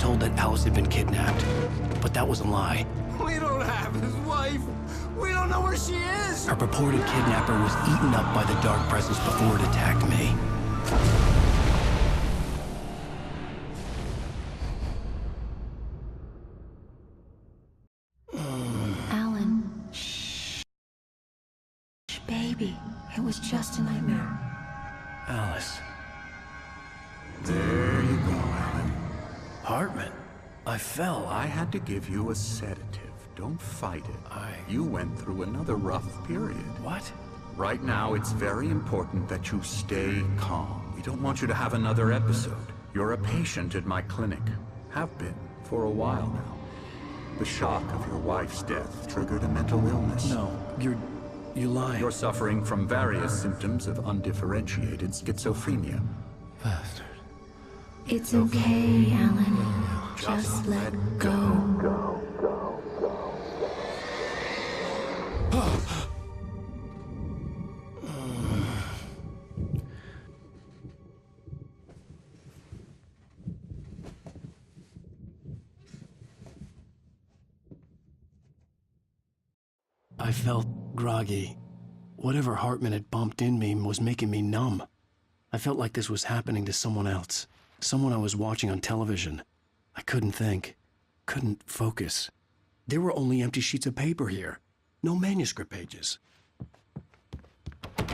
told that Alice had been kidnapped, but that was a lie. We don't have his wife. We don't know where she is. Our purported kidnapper was eaten up by the dark presence before it attacked me. Alan. Shh. Baby. It was just a nightmare. Alice. There you go, Alan. Hartman. I fell. I had to give you a sedative. Don't fight it. You went through another rough period. What? Right now, it's very important that you stay calm. We don't want you to have another episode. You're a patient at my clinic. Have been for a while now. The shock of your wife's death triggered a mental illness. No, you lying. You're suffering from various symptoms of undifferentiated schizophrenia. Bastard. It's okay, Alan. Just let go. I felt groggy. Whatever Hartman had bumped in me was making me numb. I felt like this was happening to someone else. Someone I was watching on television. I couldn't think. Couldn't focus. There were only empty sheets of paper here. No manuscript pages.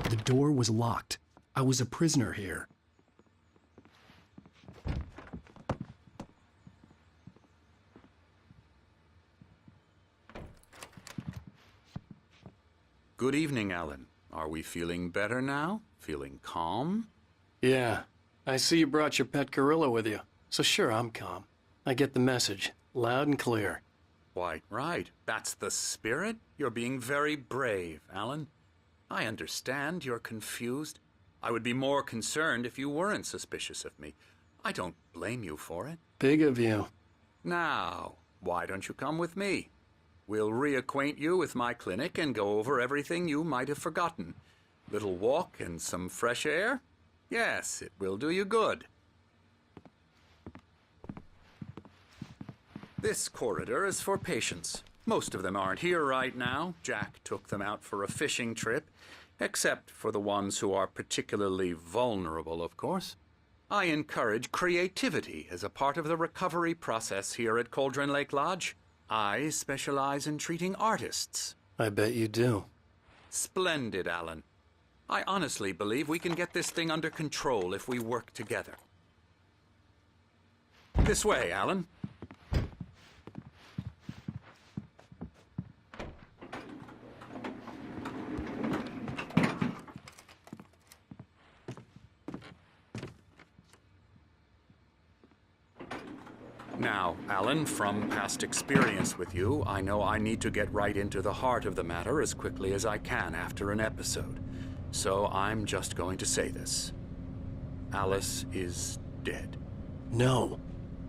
The door was locked. I was a prisoner here. Good evening, Alan. Are we feeling better now? Feeling calm? Yeah. I see you brought your pet gorilla with you. So sure, I'm calm. I get the message. Loud and clear. Quite right. That's the spirit. You're being very brave, Alan. I understand you're confused. I would be more concerned if you weren't suspicious of me. I don't blame you for it. Big of you. Now, why don't you come with me? We'll reacquaint you with my clinic and go over everything you might have forgotten. Little walk and some fresh air? Yes, it will do you good. This corridor is for patients. Most of them aren't here right now. Jack took them out for a fishing trip, except for the ones who are particularly vulnerable, of course. I encourage creativity as a part of the recovery process here at Cauldron Lake Lodge. I specialize in treating artists. I bet you do. Splendid, Alan. I honestly believe we can get this thing under control if we work together. This way, Alan. Now, Alan, from past experience with you, I know I need to get right into the heart of the matter as quickly as I can after an episode. So I'm just going to say this. Alice is dead. No.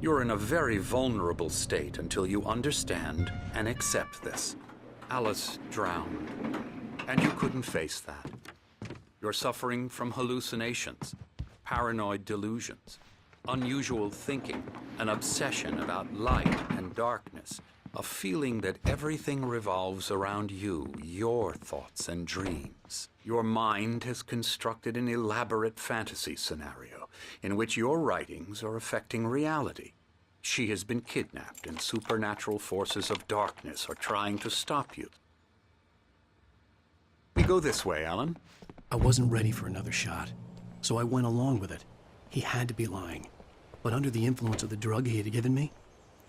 You're in a very vulnerable state until you understand and accept this. Alice drowned, and you couldn't face that. You're suffering from hallucinations, paranoid delusions, unusual thinking, an obsession about light and darkness, a feeling that everything revolves around you, your thoughts and dreams. Your mind has constructed an elaborate fantasy scenario in which your writings are affecting reality. She has been kidnapped and supernatural forces of darkness are trying to stop you. We go this way, Alan. I wasn't ready for another shot, so I went along with it. He had to be lying. But under the influence of the drug he had given me,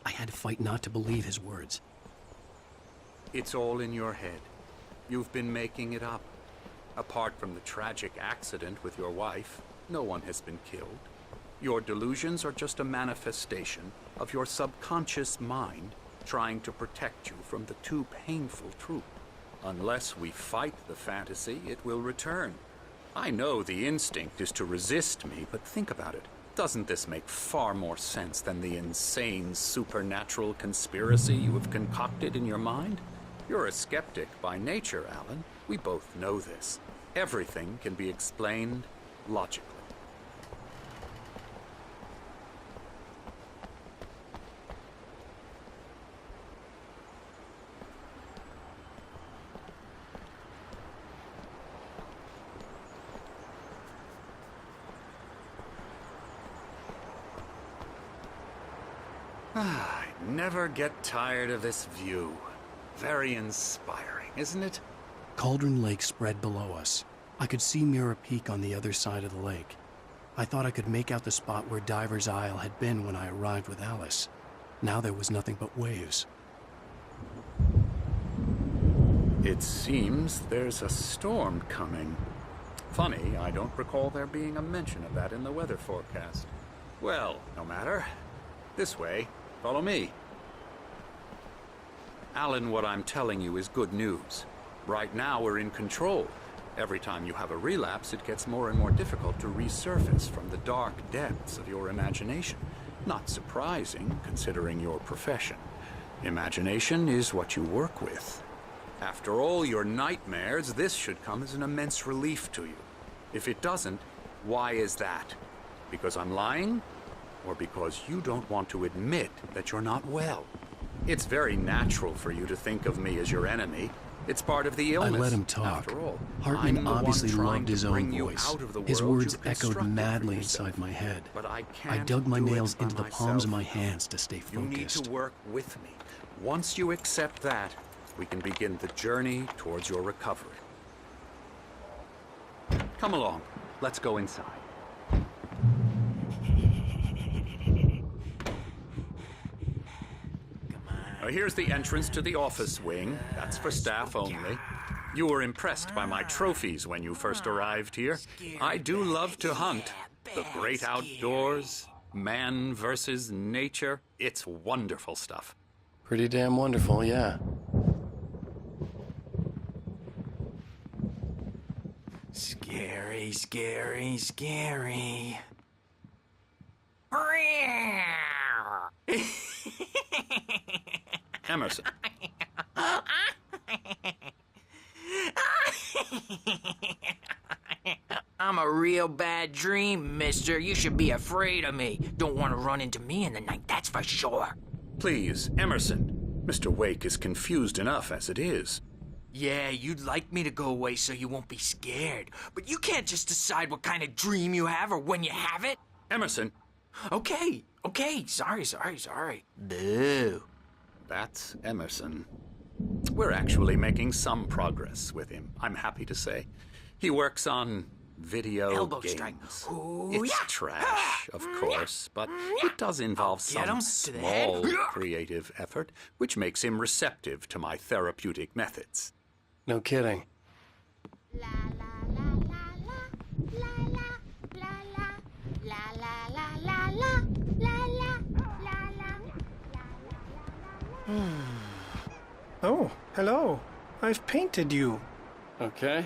I had to fight not to believe his words. It's all in your head. You've been making it up. Apart from the tragic accident with your wife, no one has been killed. Your delusions are just a manifestation of your subconscious mind trying to protect you from the too painful truth. Unless we fight the fantasy, it will return. I know the instinct is to resist me, but think about it. Doesn't this make far more sense than the insane supernatural conspiracy you have concocted in your mind? You're a skeptic by nature, Alan. We both know this. Everything can be explained logically. I never get tired of this view. Very inspiring, isn't it? Cauldron Lake spread below us. I could see Mirror Peak on the other side of the lake. I thought I could make out the spot where Diver's Isle had been when I arrived with Alice. Now there was nothing but waves. It seems there's a storm coming. Funny, I don't recall there being a mention of that in the weather forecast. Well, no matter. This way. Follow me. Alan, what I'm telling you is good news. Right now we're in control. Every time you have a relapse, it gets more and more difficult to resurface from the dark depths of your imagination. Not surprising, considering your profession. Imagination is what you work with. After all your nightmares, this should come as an immense relief to you. If it doesn't, why is that? Because I'm lying? Or because you don't want to admit that you're not well? It's very natural for you to think of me as your enemy. It's part of the illness. I let him talk. After all, Hartman I'm the one obviously trying loved to his own bring you voice. out of the His world words you've echoed constructed for madly yourself. inside my head. But I I can't dug my do it nails by into the palms of my myself. hands to stay You need focused. to work with me. Once you accept that, we can begin the journey towards your recovery. Come along. Let's go inside. Here's the entrance to the office wing. That's for staff only. You were impressed by my trophies when you first arrived here. I do love to hunt. The great outdoors, man versus nature. It's wonderful stuff. Pretty damn wonderful, yeah. Scary, scary, scary. Emerson. I'm a real bad dream, mister. You should be afraid of me. Don't want to run into me in the night, that's for sure. Please, Emerson. Mr. Wake is confused enough as it is. Yeah, you'd like me to go away so you won't be scared. But you can't just decide what kind of dream you have or when you have it. Emerson, Okay, sorry. Boo. that's Emerson. We're actually making some progress with him, I'm happy to say. He works on video Elbow games. strike. Ooh, It's yeah. trash, of course, but it does involve Get him some to the head. small creative effort, which makes him receptive to my therapeutic methods. No kidding. La la la la la la la la la la la la la la la la. Oh, hello. I've painted you. Okay.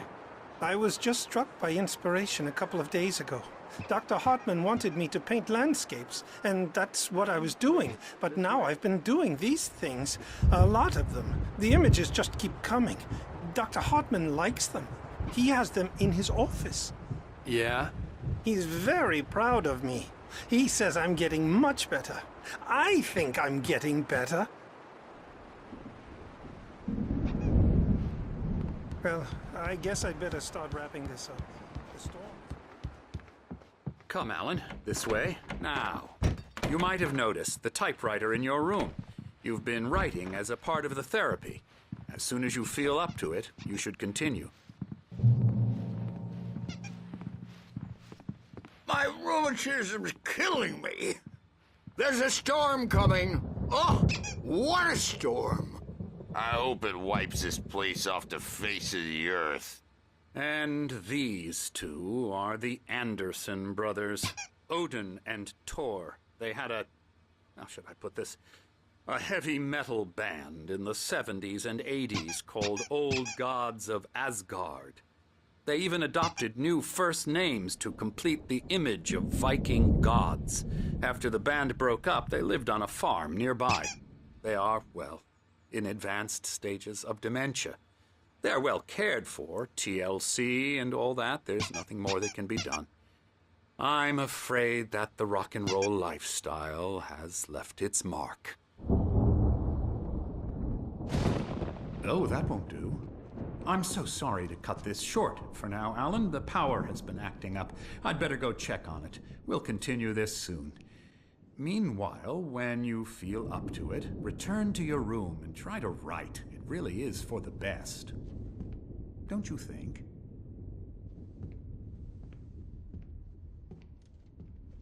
I was just struck by inspiration a couple of days ago. Dr. Hartman wanted me to paint landscapes, and that's what I was doing. But now I've been doing these things, a lot of them. The images just keep coming. Dr. Hartman likes them. He has them in his office. Yeah? He's very proud of me. He says I'm getting much better. I think I'm getting better. Well, I guess I'd better start wrapping this up. The storm. Come, Alan, this way. Now, you might have noticed the typewriter in your room. You've been writing as a part of the therapy. As soon as you feel up to it, you should continue. My rheumatism's killing me. There's a storm coming. Oh, what a storm. I hope it wipes this place off the face of the earth. And these two are the Anderson brothers, Odin and Tor. They had how should I put this? A heavy metal band in the 70s and 80s called Old Gods of Asgard. They even adopted new first names to complete the image of Viking gods. After the band broke up, they lived on a farm nearby. They are, well, in advanced stages of dementia. They're well cared for, TLC and all that. There's nothing more that can be done. I'm afraid that the rock and roll lifestyle has left its mark. Oh, that won't do. I'm so sorry to cut this short for now, Alan. The power has been acting up. I'd better go check on it. We'll continue this soon. Meanwhile, when you feel up to it, return to your room and try to write. It really is for the best. Don't you think?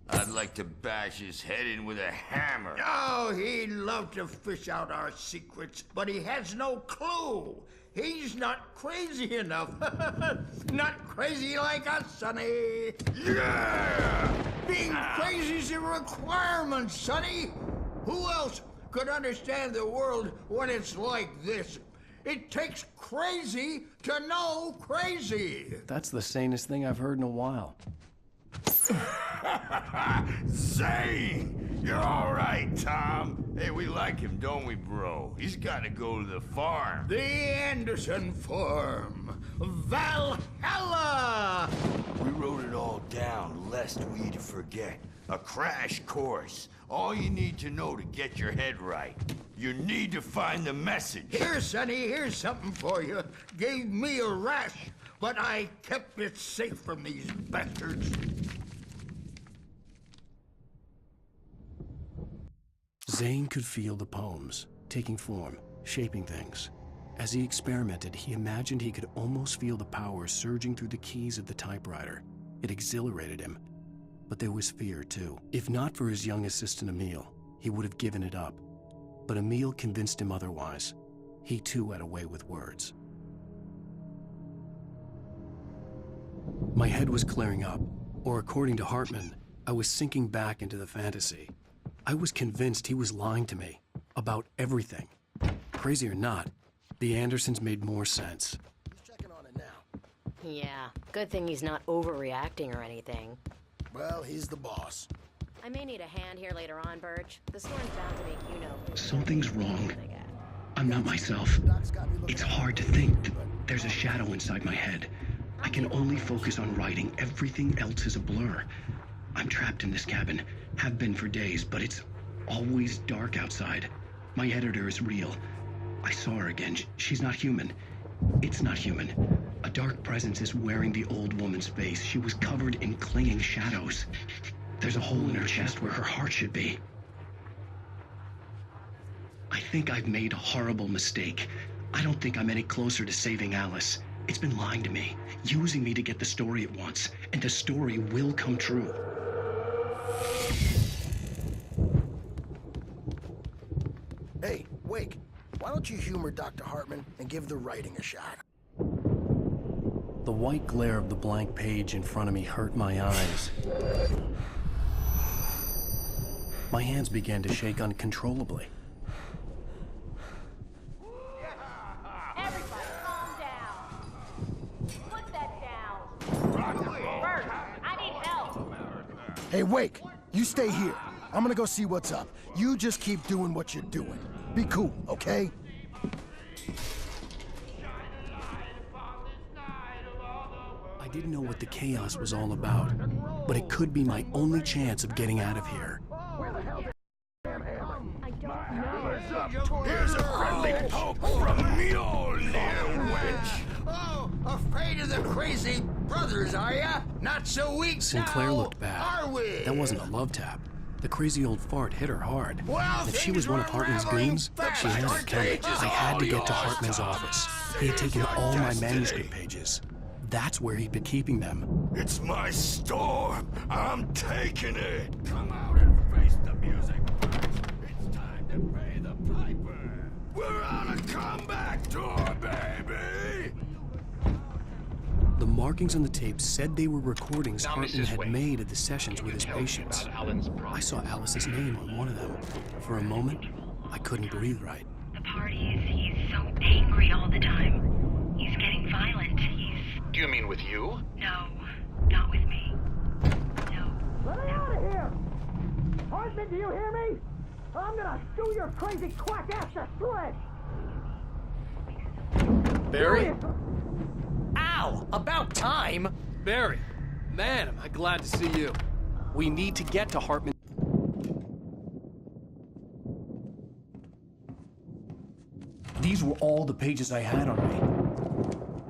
I'd like to bash his head in with a hammer. Oh, he'd love to fish out our secrets, but he has no clue. He's not crazy enough. Not crazy like us, Sonny. Yeah! Being crazy's a requirement, Sonny. Who else could understand the world when it's like this? It takes crazy to know crazy. That's the sanest thing I've heard in a while. Zane! You're all right, Tom. Hey, we like him, don't we, bro? He's got to go to the farm. The Anderson Farm. Valhalla! We wrote it all down, lest we'd forget. A crash course. All you need to know to get your head right. You need to find the message. Here, Sonny, here's something for you. Gave me a rash, but I kept it safe from these bastards. Zane could feel the poems, taking form, shaping things. As he experimented, he imagined he could almost feel the power surging through the keys of the typewriter. It exhilarated him. But there was fear, too. If not for his young assistant, Emil, he would have given it up. But Emil convinced him otherwise. He, too, had a way with words. My head was clearing up, or according to Hartman, I was sinking back into the fantasy. I was convinced he was lying to me about everything. Crazy or not, the Andersons made more sense. Checking on it now. Yeah, good thing he's not overreacting or anything. Well, he's the boss. I may need a hand here later on, Birch. The storm's bound to make you know. Something's wrong. I'm not myself. It's hard to think that there's a shadow inside my head. I can only focus on writing. Everything else is a blur. I'm trapped in this cabin. Have been for days, but it's always dark outside. My editor is real. I saw her again. She's not human. It's not human. A dark presence is wearing the old woman's face. She was covered in clinging shadows. There's a hole in her chest where her heart should be. I think I've made a horrible mistake. I don't think I'm any closer to saving Alice. It's been lying to me, using me to get the story it wants, and the story will come true. Hey, Wake, why don't you humor Dr. Hartman and give the writing a shot? The white glare of the blank page in front of me hurt my eyes. My hands began to shake uncontrollably. Everybody, calm down. Put that down. Bert, I need help. Hey, Wake, you stay here. I'm gonna go see what's up. You just keep doing what you're doing. Be cool, okay? I didn't know what the chaos was all about, but it could be my only chance of getting out of here. Here's a friendly poke from Mjolnir, wench. Oh, afraid of the crazy brothers, are ya? Not so weak Sinclair now, looked bad. are we? That wasn't a love tap. The crazy old fart hit her hard. Well, If she was one of Hartman's goons, she had it coming. I had to get to Hartman's office. He had taken all my manuscript pages. That's where he'd been keeping them. It's my storm. I'm taking it. Come out and face the music. It's time to pay the piper. We're on a comeback tour, baby. The markings on the tape said they were recordings Hartman had made at the sessions with his patients. I saw Alice's name on one of them. For a moment, I couldn't breathe right. The parties, he's so angry all the time. He's getting violent. Do you mean with you? No, not with me. No. Let me out of here! Hartman, do you hear me? I'm gonna stew your crazy quack ass to shreds! Barry? Ow! About time! Barry! Man, am I glad to see you. We need to get to Hartman. These were all the pages I had on me.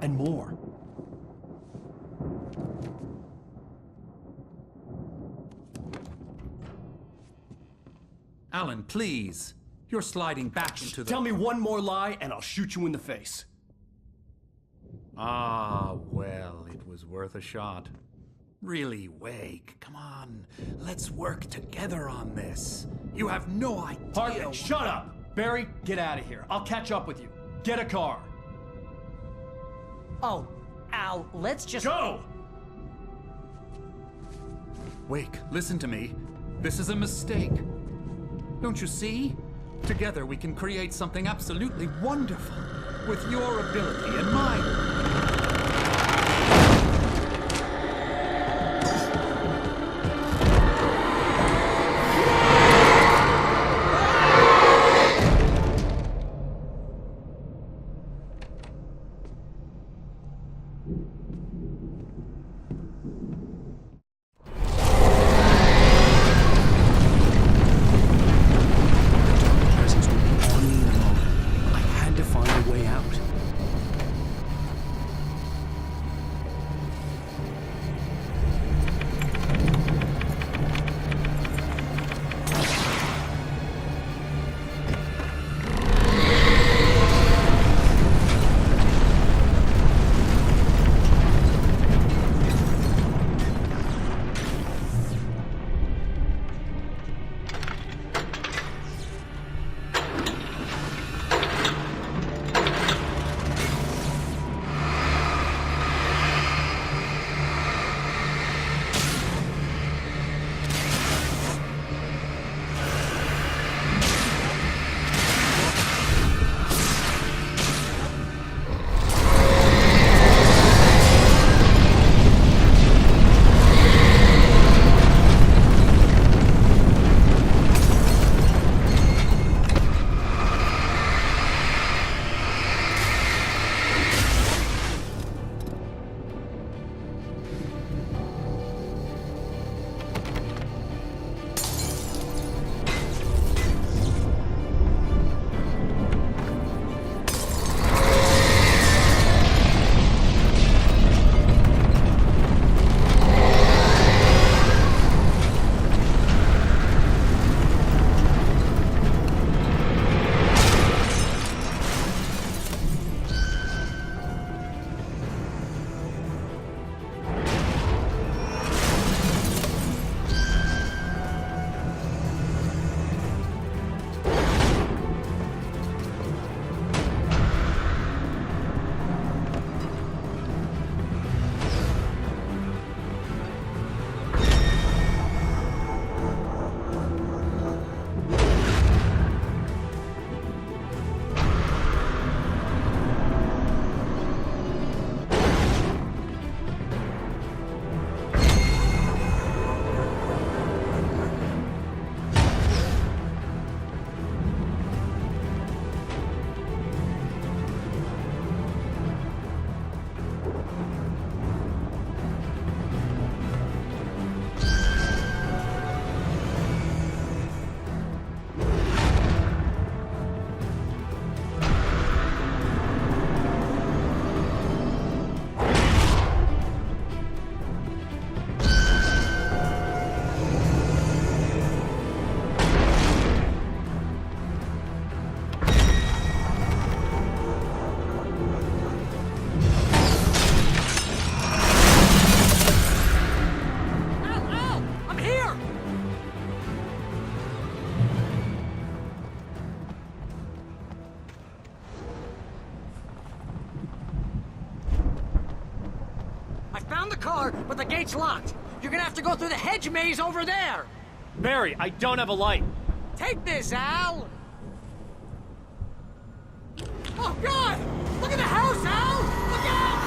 And more. Alan, please. You're sliding back into the... Tell me one more lie and I'll shoot you in the face. Ah, well, it was worth a shot. Really, Wake, come on. Let's work together on this. You have no idea... Hartman, shut up! Barry, get out of here. I'll catch up with you. Get a car. Oh, Al, let's just... Go! Wake, listen to me. This is a mistake. Don't you see? Together we can create something absolutely wonderful. With your ability and mine. Presence would be on me in a moment. I had to find a way out. Found the car, but the gate's locked. You're gonna have to go through the hedge maze over there. Barry, I don't have a light. Take this, Al. Oh, God! Look at the house, Al! Look out!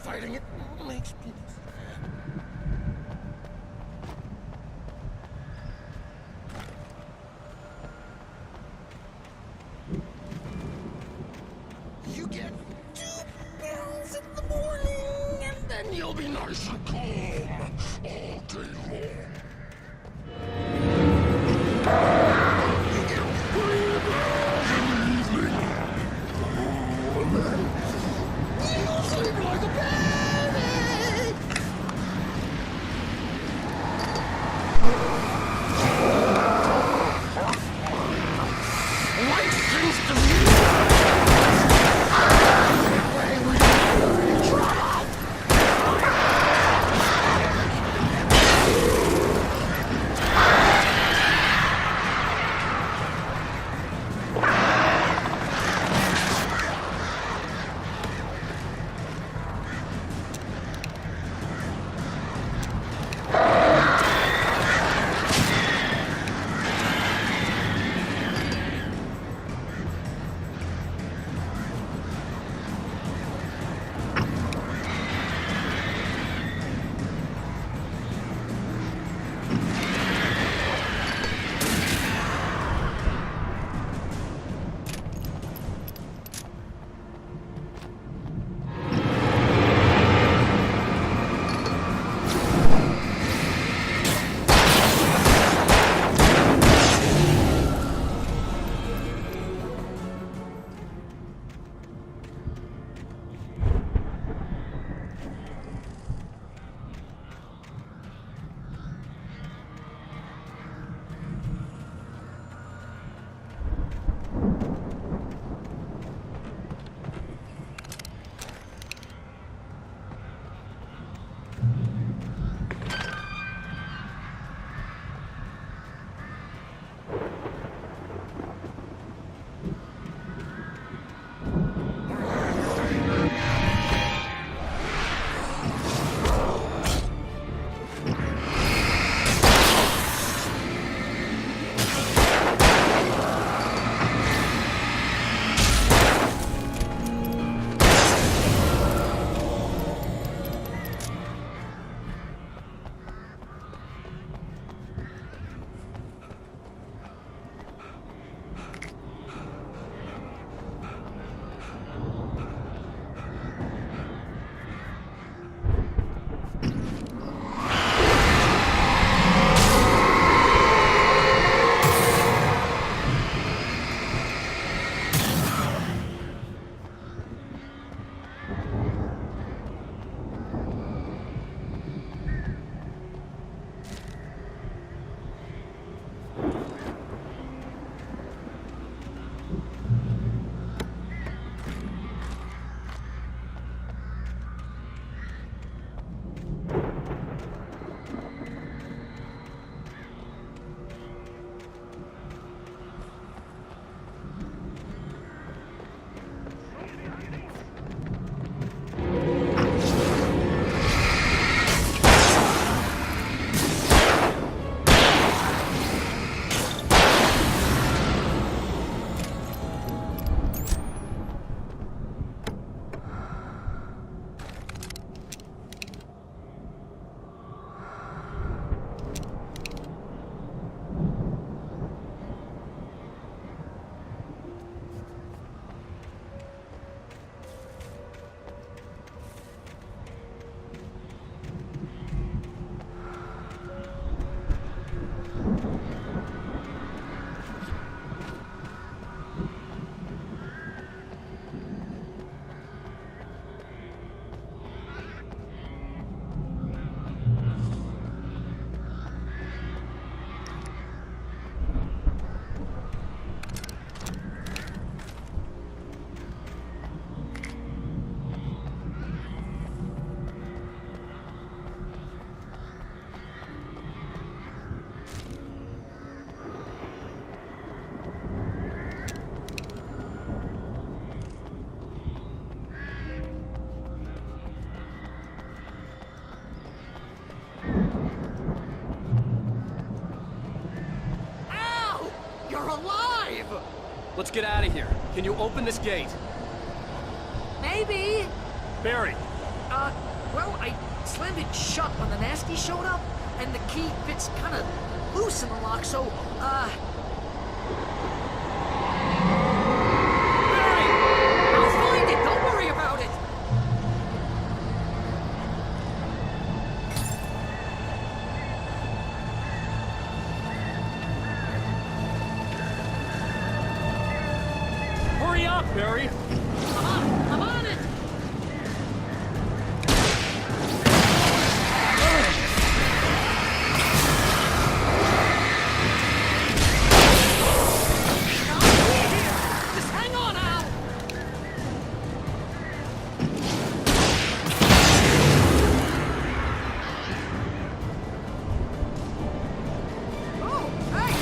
fighting it makes me sad. You get 2 pills in the morning, and then you'll be nice and calm all day long. You get 3 pills in the evening. And then you'll sleep like a baby. Life seems to me Let's get out of here. Can you open this gate? Maybe. Barry, Well, I slammed it shut when the nasty showed up, and the key fits kind of loose in the lock, so, Barry! I'll find it, don't worry about it! Hurry up, Barry! I'm on it! Just hang on, Al! Oh, hey!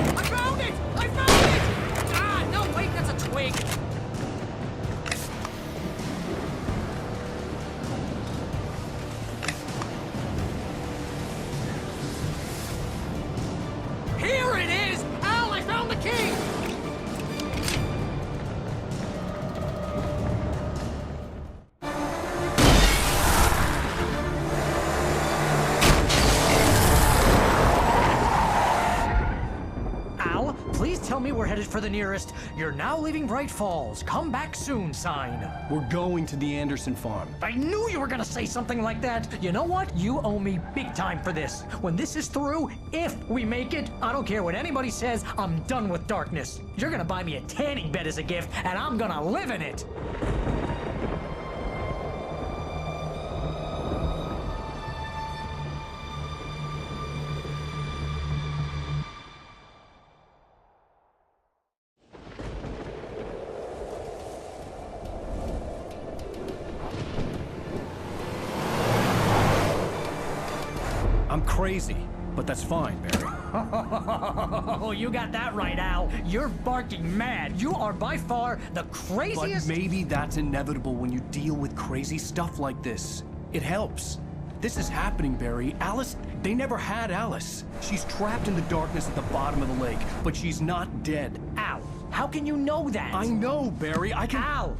I found it! I found it! Ah, no, wait, that's a twig. Here it is! Al, I found the key! Al, please tell me we're headed for the nearest "You're now leaving Bright Falls. Come back soon" sign. We're going to the Anderson farm. I knew you were gonna say something like that. You know what? You owe me big time for this. When this is through, if we make it, I don't care what anybody says, I'm done with darkness. You're gonna buy me a tanning bed as a gift, and I'm gonna live in it. I'm crazy, but that's fine, Barry. Oh, you got that right, Al. You're barking mad. You are by far the But craziest. maybe that's inevitable when you deal with crazy stuff like this. It helps. This is happening, Barry. Alice, they never had Alice. She's trapped in the darkness at the bottom of the lake, but she's not dead. Al, how can you know that? I know, Barry. I can... Al,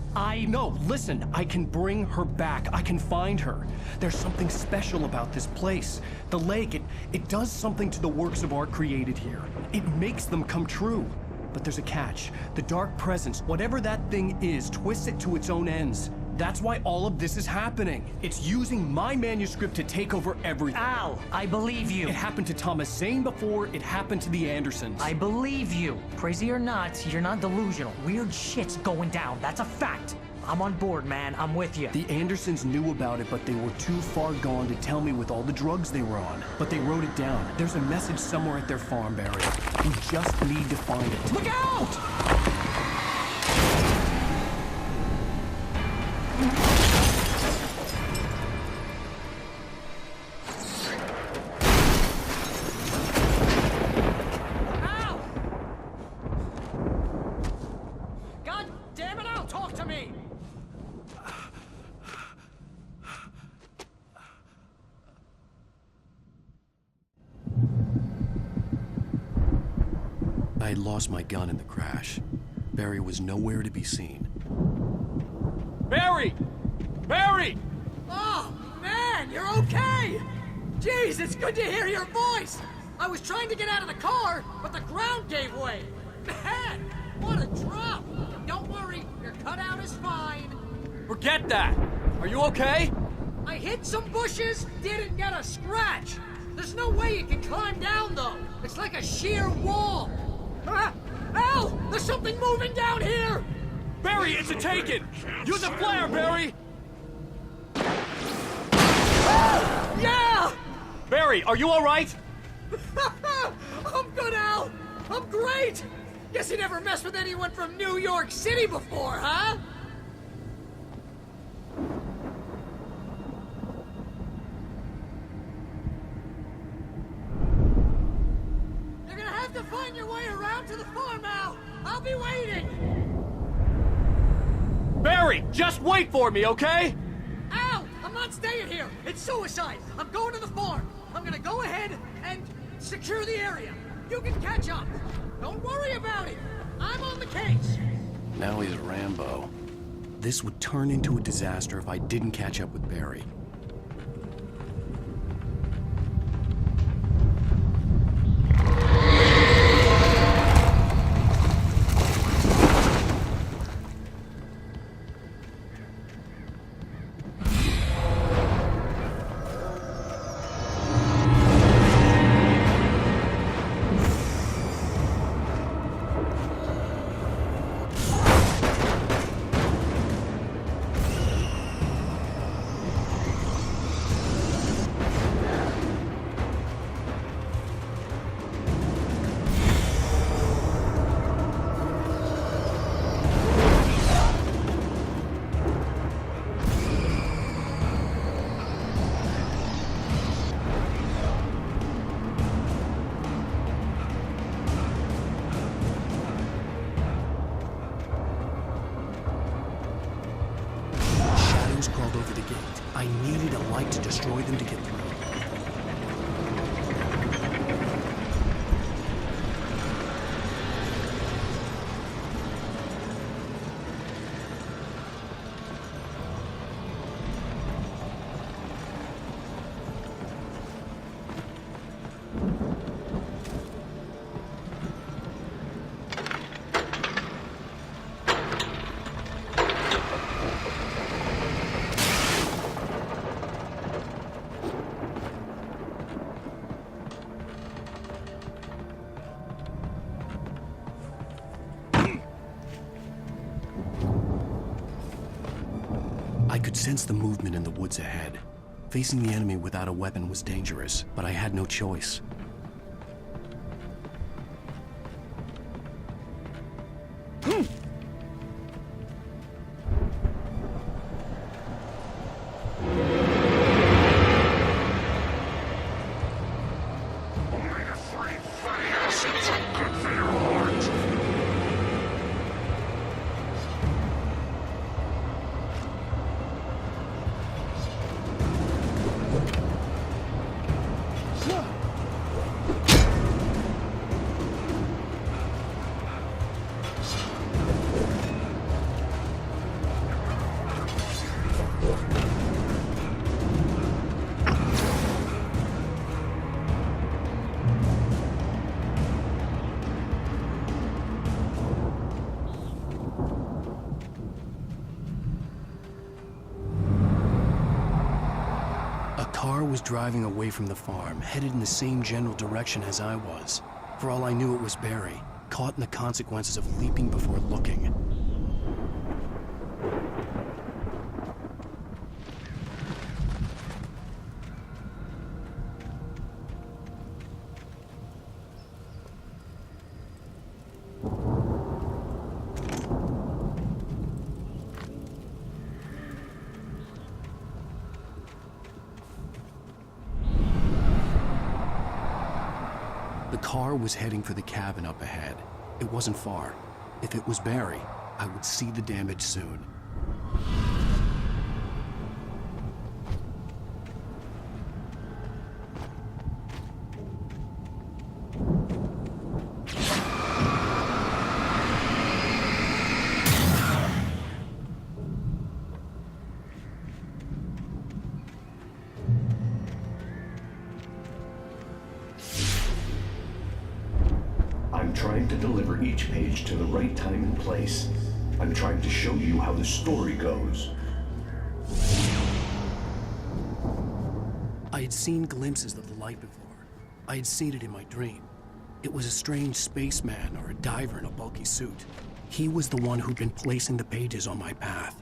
No, listen. I can bring her back. I can find her. There's something special about this place. The lake, it does something to the works of art created here. It makes them come true. But there's a catch. The dark presence, whatever that thing is, twists it to its own ends. That's why all of this is happening. It's using my manuscript to take over everything. Al, I believe you. It happened to Thomas Zane before, it happened to the Andersons. I believe you. Crazy or not, you're not delusional. Weird shit's going down. That's a fact. I'm on board, man. I'm with you. The Andersons knew about it, but they were too far gone to tell me with all the drugs they were on. But they wrote it down. There's a message somewhere at their farm, Barry. We just need to find it. Look out! Al! God damn it, Al, talk to me! I had lost my gun in the crash. Barry was nowhere to be seen. Barry! Barry! Oh, man, you're okay! Jeez, it's good to hear your voice! I was trying to get out of the car, but the ground gave way! Man, what a drop! Don't worry, your cutout is fine. Forget that! Are you okay? I hit some bushes, didn't get a scratch! There's no way you can climb down, though! It's like a sheer wall! Ah! Al! There's something moving down here! Barry, it's a taken! Use a flare, Barry! Yeah! Barry, are you alright? I'm good, Al! I'm great! Guess you never messed with anyone from New York City before, huh? You're gonna have to find your way around to the farm, Al! I'll be waiting! Barry, just wait for me, okay? Al! I'm not staying here! It's suicide! I'm going to the farm! I'm gonna go ahead and secure the area. You can catch up. Don't worry about it. I'm on the case. Now he's Rambo. This would turn into a disaster if I didn't catch up with Barry. Crawled over the gate. I needed a light to destroy them to get through. I could sense the movement in the woods ahead. Facing the enemy without a weapon was dangerous, but I had no choice. Was driving away from the farm, headed in the same general direction as I was. For all I knew, it was Barry, caught in the consequences of leaping before looking. The car was heading for the cabin up ahead. It wasn't far. If it was Barry, I would see the damage soon. I'm trying to deliver each page to the right time and place. I'm trying to show you how the story goes. I had seen glimpses of the light before. I had seen it in my dream. It was a strange spaceman or a diver in a bulky suit. He was the one who'd been placing the pages on my path.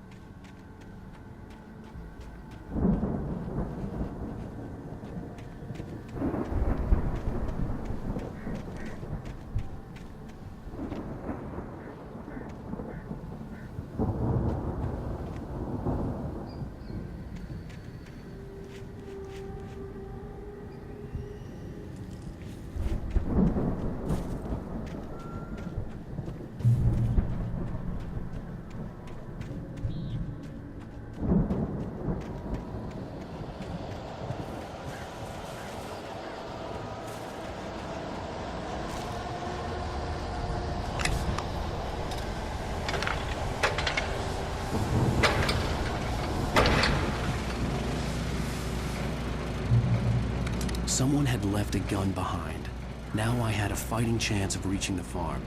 Someone had left a gun behind. Now I had a fighting chance of reaching the farm.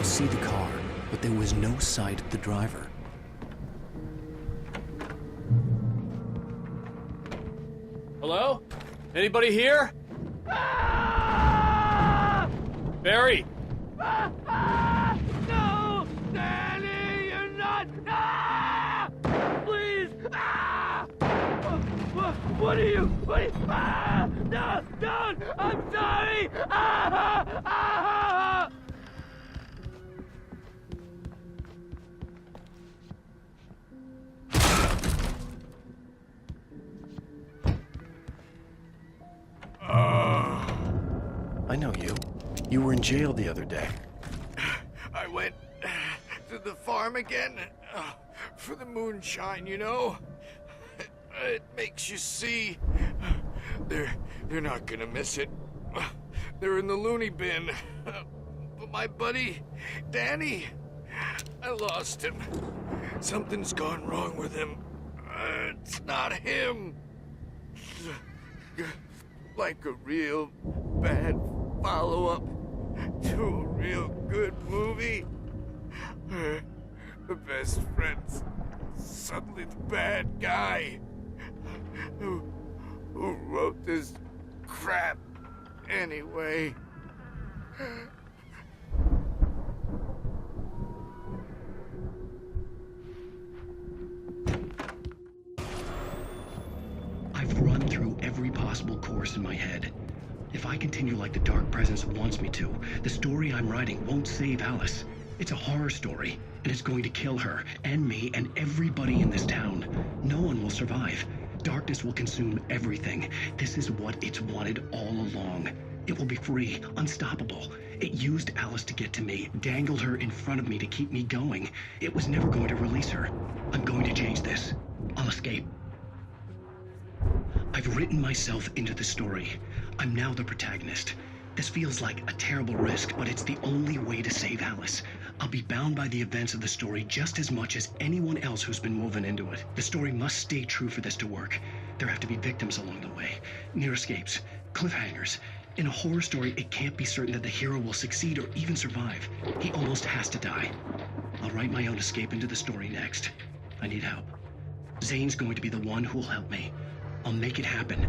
See the car, but there was no sight of the driver. Hello? Anybody here? Barry! No! Danny, you're not! Please! What are you? No! Don't! I'm sorry! I know you. You were in jail the other day. I went to the farm again for the moonshine, you know? It makes you see. They're not gonna miss it. They're in the loony bin. But my buddy, Danny, I lost him. Something's gone wrong with him. It's not him. Like a real bad follow-up to a real good movie. The best friend's suddenly the bad guy who wrote this crap anyway. I've run through every possible course in my head. If I continue like the Dark Presence wants me to, the story I'm writing won't save Alice. It's a horror story, and it's going to kill her, and me, and everybody in this town. No one will survive. Darkness will consume everything. This is what it's wanted all along. It will be free, unstoppable. It used Alice to get to me, dangled her in front of me to keep me going. It was never going to release her. I'm going to change this. I'll escape. I've written myself into the story. I'm now the protagonist. This feels like a terrible risk, but it's the only way to save Alice. I'll be bound by the events of the story just as much as anyone else who's been woven into it. The story must stay true for this to work. There have to be victims along the way, near escapes, cliffhangers. In a horror story, it can't be certain that the hero will succeed or even survive. He almost has to die. I'll write my own escape into the story next. I need help. Zane's going to be the one who will help me. I'll make it happen.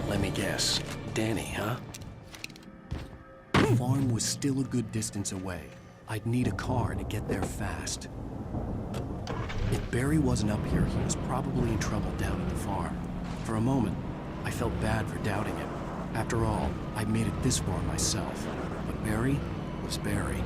Let me guess. Danny, huh? The farm was still a good distance away. I'd need a car to get there fast. If Barry wasn't up here, he was probably in trouble down at the farm. For a moment, I felt bad for doubting him. After all, I'd made it this far myself. But Barry was Barry.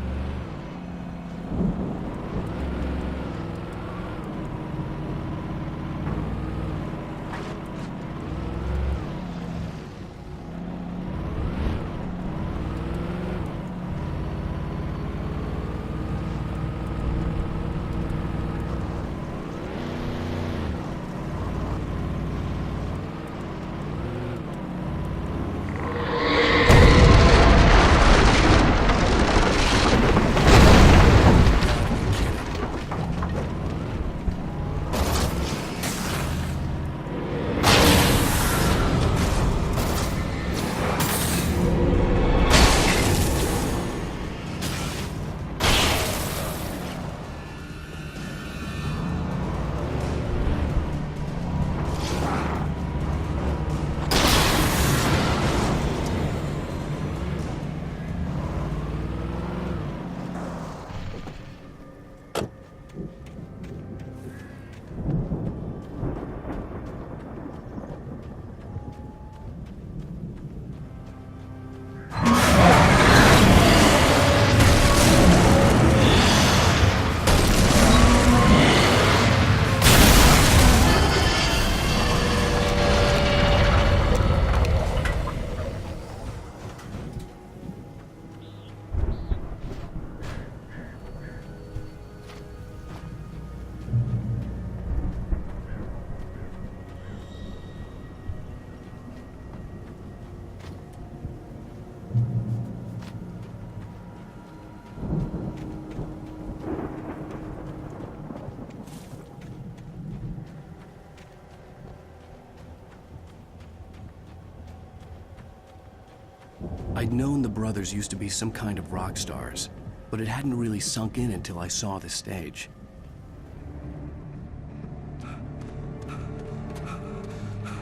I'd known the brothers used to be some kind of rock stars, but it hadn't really sunk in until I saw the stage.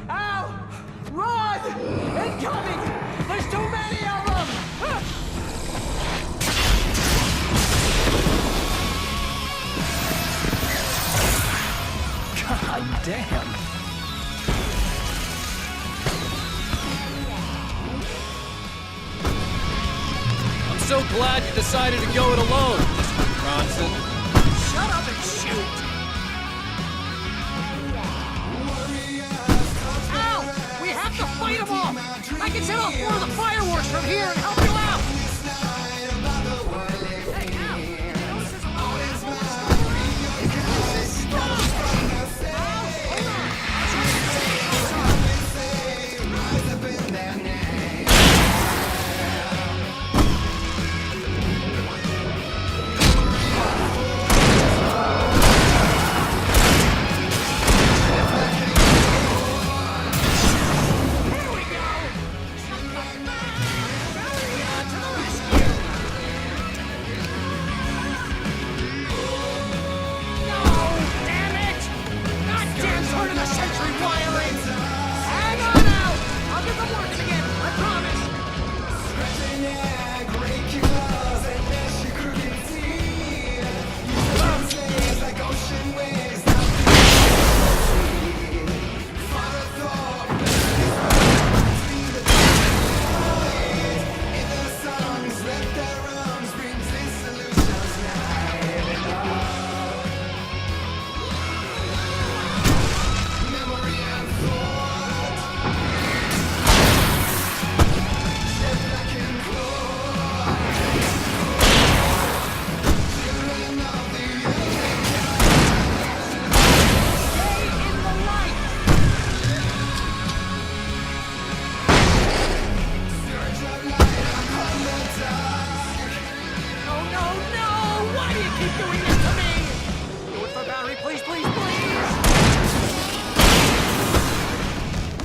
Al! Run! Incoming! There's too many of them! God damn! I'm so glad you decided to go it alone, Mr. Bronson. Shut up and shoot! Al! We have to fight them off! I can set off more of the fireworks from here and help you out! Hey, Al! Notice there's a lot of assholes in the store. Al, hold on!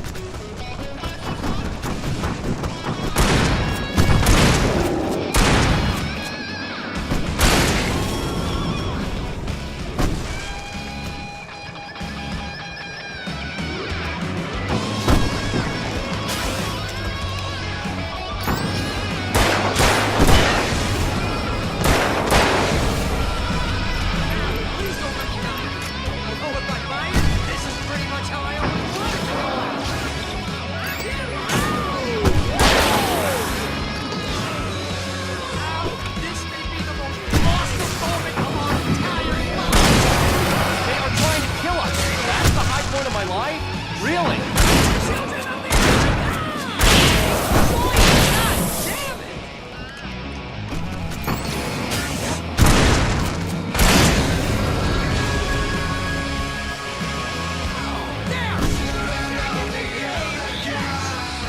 I'll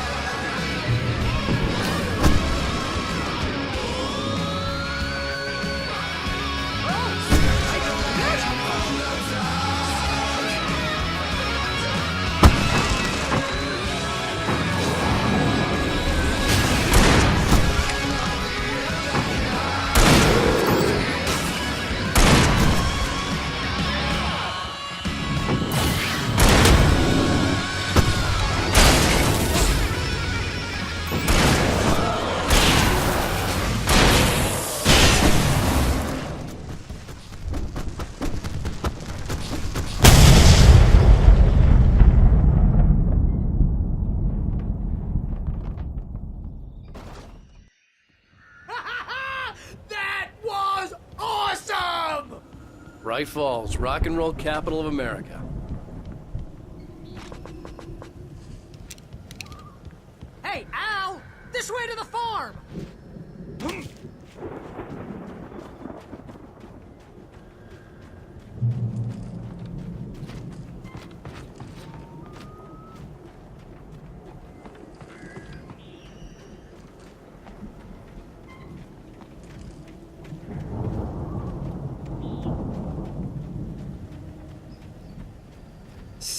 try to take you outside. Bright Falls, rock and roll capital of America. Hey, Al! This way to the farm!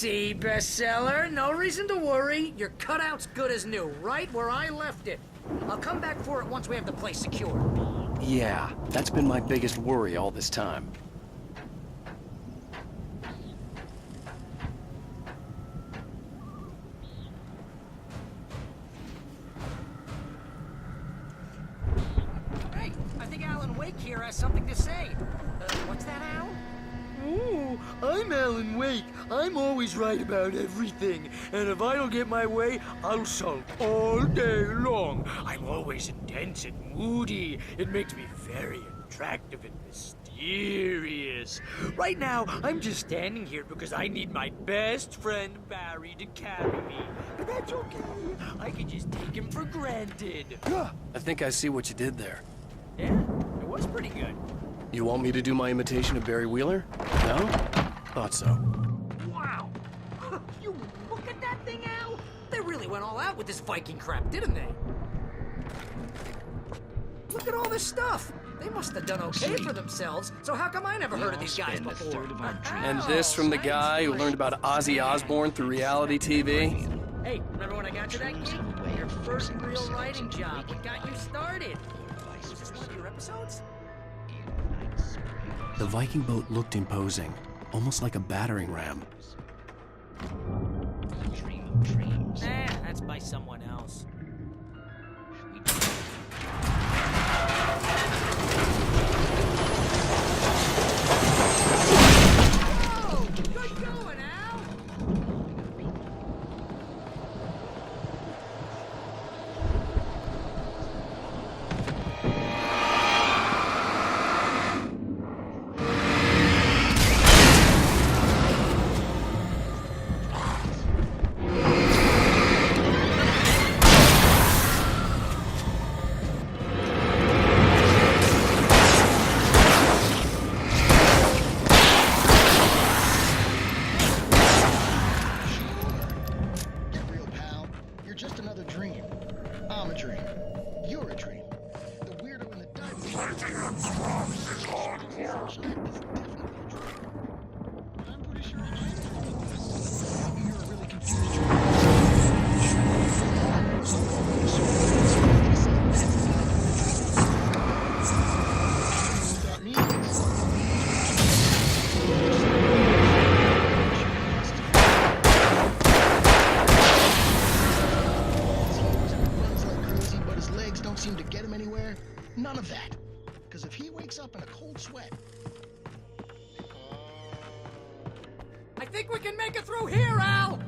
See, bestseller, no reason to worry. Your cutout's good as new, right where I left it. I'll come back for it once we have the place secured. Yeah, that's been my biggest worry all this time. Hey, I think Alan Wake here has something to say. What's that, Al? Ooh, I'm Alan Wake. I'm always right about everything. And if I don't get my way, I'll sulk all day long. I'm always intense and moody. It makes me very attractive and mysterious. Right now, I'm just standing here because I need my best friend Barry to carry me. But that's okay. I can just take him for granted. I think I see what you did there. Yeah, it was pretty good. You want me to do my imitation of Barry Wheeler? No? Thought so. Wow! You look at that thing, Al! They really went all out with this Viking crap, didn't they? Look at all this stuff! They must have done okay for themselves, so how come I never heard of these guys before? And this from the guy who learned about Ozzy Osbourne through reality TV? Hey, remember when I got you that gig? Your first real writing job, what got you started? Was this one of your episodes? The Viking boat looked imposing, almost like a battering ram. That's by someone else. Whoa! Good going, Al! None of that. Because if he wakes up in a cold sweat... I think we can make it through here, Al!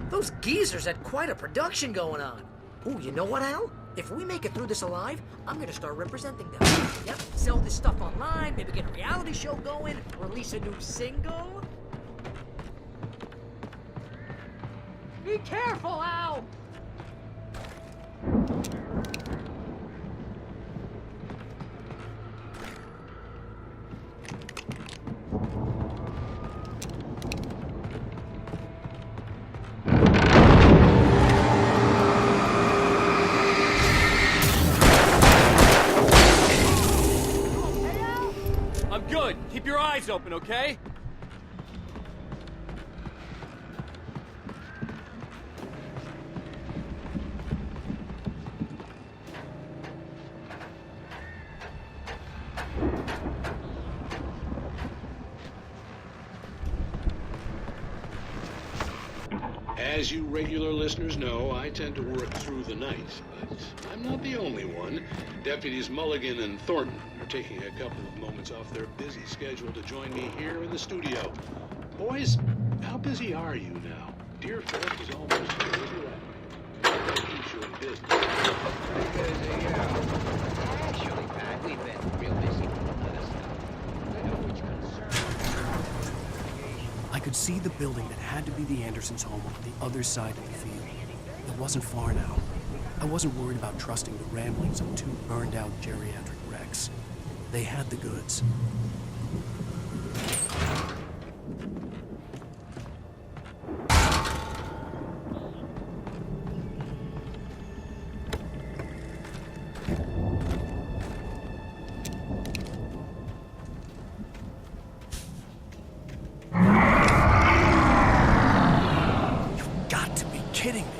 Those geezers had quite a production going on. Ooh, you know what, Al? If we make it through this alive, I'm gonna start representing them. Yep, sell this stuff online, maybe get a reality show going, release a new single. Be careful, Al! I'm good. Keep your eyes open, okay? As you regular listeners know, I tend to work through the night, but I'm not the only one. Deputies Mulligan and Thornton are taking a couple of moments off their busy schedule to join me here in the studio. Boys, how busy are you now? Deerfield is almost here, isn't it? That keeps you in business. Actually, Pat, we've been real busy with other stuff. I know which concern. I could see the building that had to be the Andersons' home on the other side of the field. It wasn't far now. I wasn't worried about trusting the ramblings of two burned-out geriatric wrecks. They had the goods. You've got to be kidding me.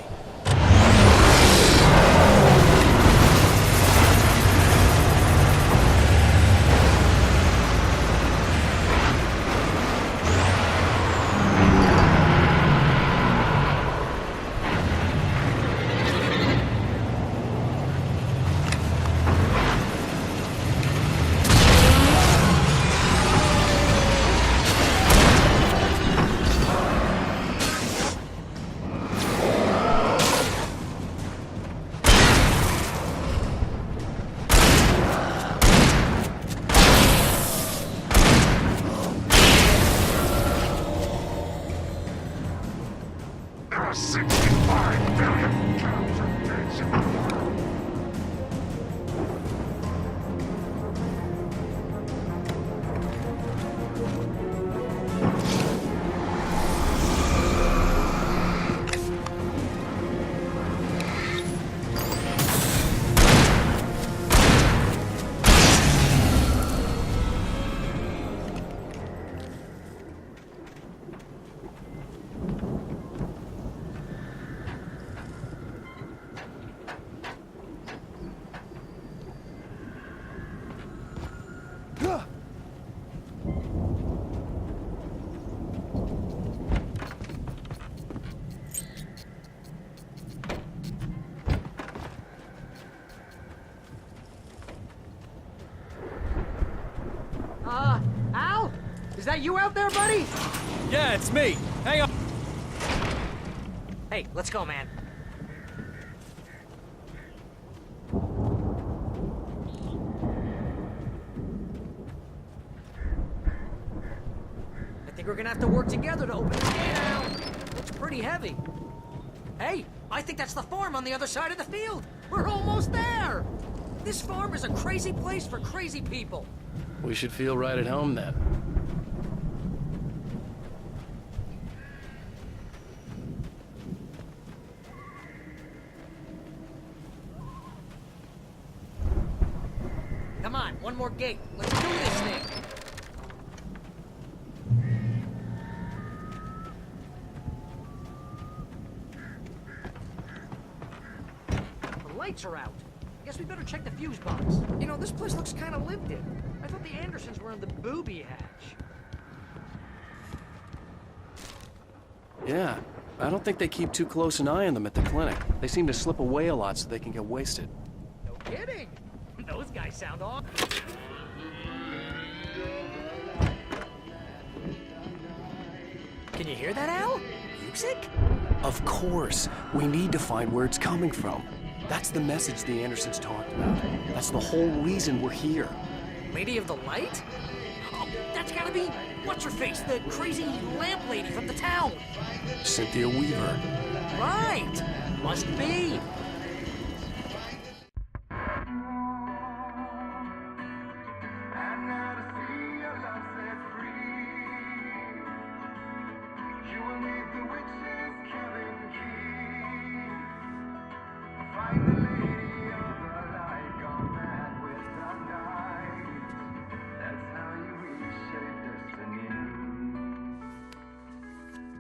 There are 65 million counterfeits in the world. Al? Is that you out there, buddy? Yeah, it's me. Hang on. Hey, let's go, man. I think we're gonna have to work together to open the gate, Al. Looks pretty heavy. Hey, I think that's the farm on the other side of the field. We're almost there. This farm is a crazy place for crazy people. We should feel right at home then. Come on, one more gate. Let's do this thing. The lights are out. Guess we better check the fuse box. You know, this place looks kind of lived in. I thought the Andersons were in the booby hatch. Yeah, I don't think they keep too close an eye on them at the clinic. They seem to slip away a lot so they can get wasted. No kidding. Those guys sound off. Can you hear that, Al? Music? Of course. We need to find where it's coming from. That's the message the Andersons talked about. That's the whole reason we're here. Lady of the Light? Oh, that's gotta be what's-her-face, the crazy lamp lady from the town. Cynthia Weaver. Right. Must be.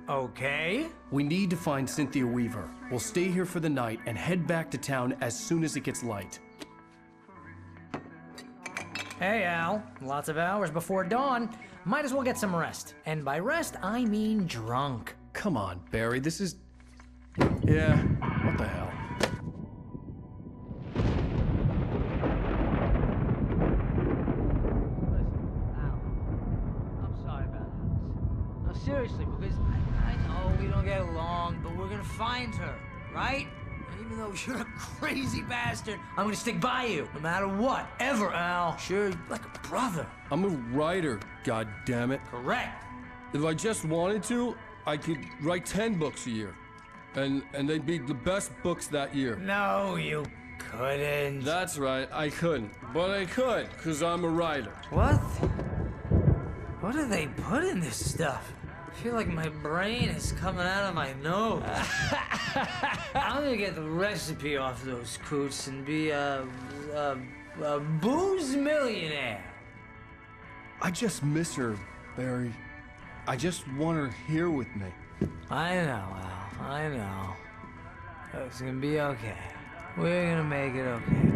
Okay. We need to find Cynthia Weaver. We'll stay here for the night and head back to town as soon as it gets light. Hey, Al. Lots of hours before dawn. Might as well get some rest. And by rest, I mean drunk. Come on, Barry, this is... Yeah, what the hell? I'm sorry about this. No, seriously, because I know we don't get along, but we're gonna find her, right? And even though you're a crazy bastard, I'm gonna stick by you, no matter what, ever, Al. Sure, like a brother. I'm a writer, goddammit. Correct. If I just wanted to, I could write 10 books a year. And they'd be the best books that year. No, you couldn't. That's right, I couldn't. But I could, because I'm a writer. What? What do they put in this stuff? I feel like my brain is coming out of my nose. I'm gonna get the recipe off those coots and be a booze millionaire. I just miss her, Barry. I just want her here with me. I know, Al. I know. It's gonna be okay. We're gonna make it okay.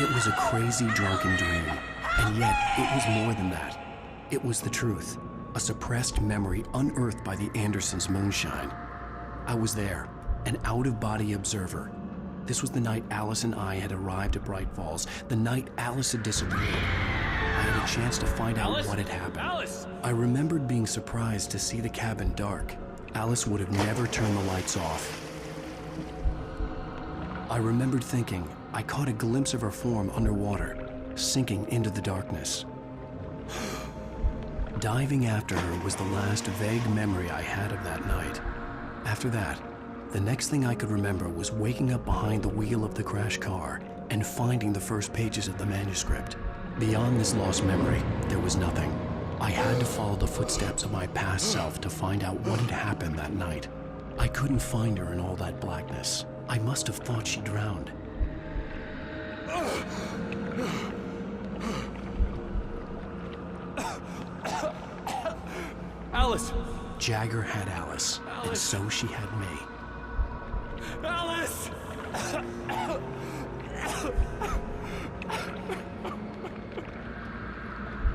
It was a crazy, drunken dream, and yet it was more than that. It was the truth, a suppressed memory unearthed by the Andersons' moonshine. I was there, an out-of-body observer. This was the night Alice and I had arrived at Bright Falls, the night Alice had disappeared. I had a chance to find out what had happened. Alice! I remembered being surprised to see the cabin dark. Alice would have never turned the lights off. I remembered thinking, I caught a glimpse of her form underwater, sinking into the darkness. Diving after her was the last vague memory I had of that night. After that, the next thing I could remember was waking up behind the wheel of the crash car and finding the first pages of the manuscript. Beyond this lost memory, there was nothing. I had to follow the footsteps of my past self to find out what had happened that night. I couldn't find her in all that blackness. I must have thought she drowned. Alice! Jagger had Alice, and so she had me. Alice!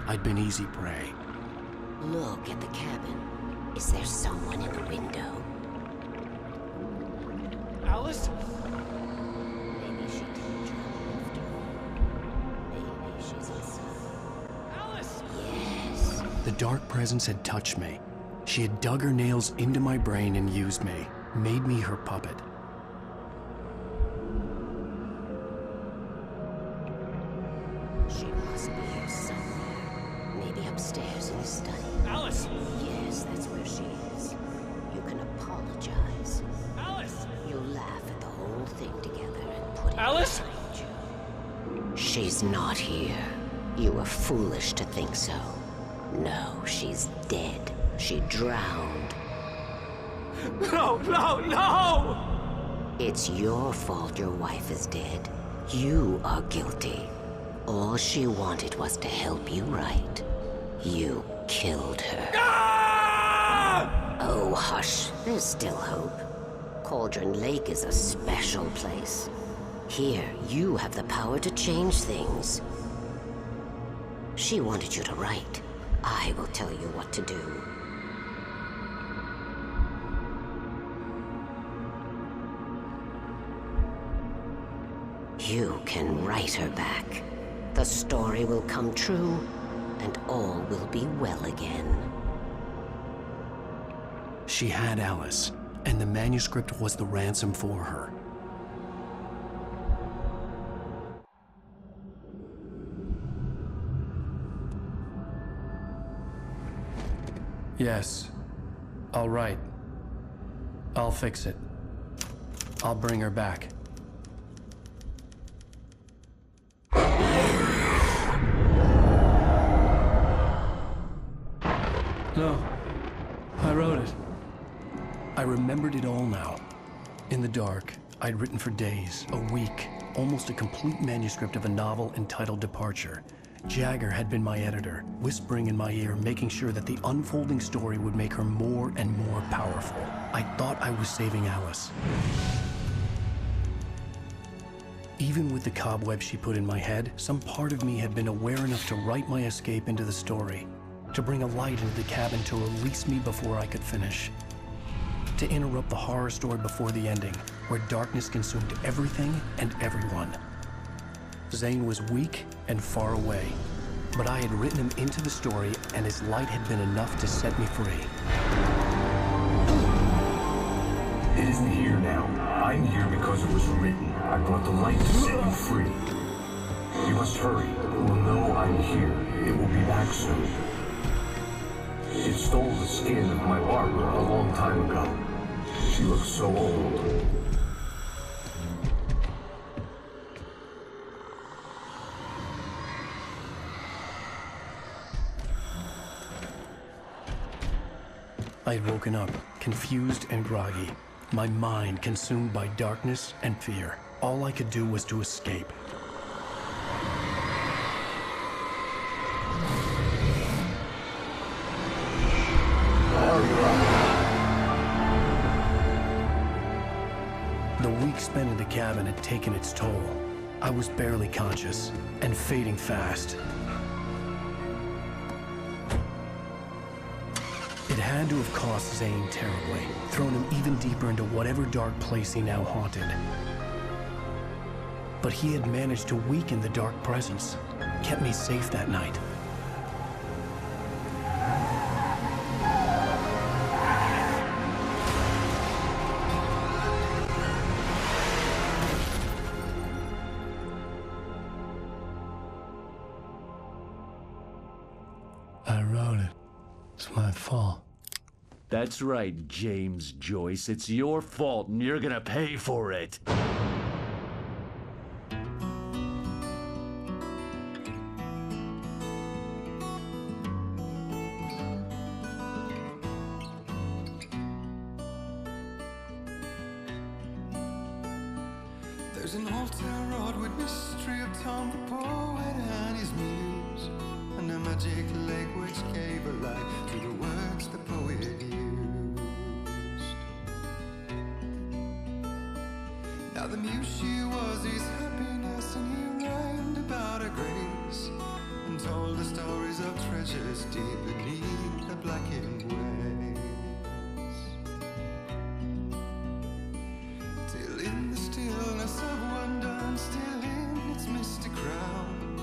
I'd been easy prey. Look at the cabin. Is there someone in the window? Alice? Maybe she didn't drown after all. Maybe she's inside. Alice! Yes. The dark presence had touched me. She had dug her nails into my brain and used me, made me her puppet. She must be here somewhere. Maybe upstairs in the study. Alice! Yes, that's where she is. You can apologize. Alice! You'll laugh at the whole thing together and put it Alice! She's not here. You were foolish to think so. No, she's dead. She drowned. No, no, no! It's your fault your wife is dead. You are guilty. All she wanted was to help you right. You killed her. Oh, hush. There's still hope. Cauldron Lake is a special place. Here, you have the power to change things. She wanted you to write. I will tell you what to do. You can write her back. The story will come true, and all will be well again. She had Alice, and the manuscript was the ransom for her. Yes. All right. I'll fix it. I'll bring her back. No. I wrote it. I remembered it all now. In the dark, I'd written for days, a week, almost a complete manuscript of a novel entitled Departure. Jagger had been my editor, whispering in my ear, making sure that the unfolding story would make her more and more powerful. I thought I was saving Alice. Even with the cobweb she put in my head, some part of me had been aware enough to write my escape into the story, to bring a light into the cabin to release me before I could finish, to interrupt the horror story before the ending, where darkness consumed everything and everyone. Zane was weak and far away, but I had written him into the story, and his light had been enough to set me free. It isn't here now. I'm here because it was written. I brought the light to set you free. You must hurry. It will know I'm here. It will be back soon. It stole the skin of my Barbara a long time ago. She looks so old. I'd woken up, confused and groggy, my mind consumed by darkness and fear. All I could do was to escape. The week spent in the cabin had taken its toll. I was barely conscious, and fading fast. It had to have cost Zane terribly, thrown him even deeper into whatever dark place he now haunted. But he had managed to weaken the dark presence, kept me safe that night. I wrote it. It's my fault. That's right, James Joyce. It's your fault, and you're gonna pay for it. There's an old town road with mystery of Tom the poet and his muse, and a magic lake which gave a life to the words the poet used. Now the muse she was his happiness, and he rhymed about her grace, and told the stories of treasures deep beneath the blackened waves. Till in the stillness of wonder, and still in its misty crown,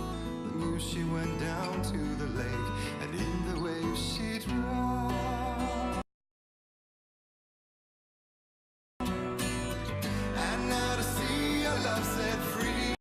the muse she went down to the lake, and in the waves she drowned. And now to see your love set free.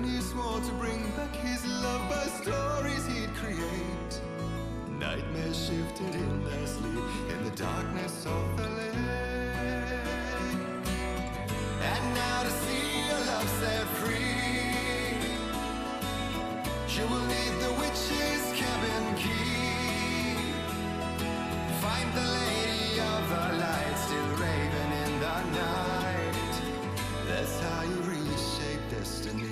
when you swore to bring back his love by stories he'd create. Nightmares shifted in their sleep in the darkness of the lake. And now to see your love set free, you will need the witch's cabin key. Find the lady of the light still raving in the night. That's how you reshape destiny.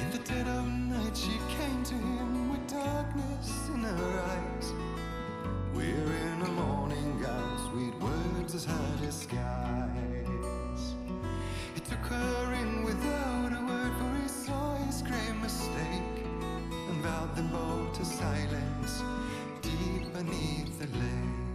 In the dead of night she came to him with darkness in her eyes. We're in a morning gown, sweet words as her disguise. He took her in without a word, for he saw his grave mistake, and vowed them both to silence deep beneath the lake.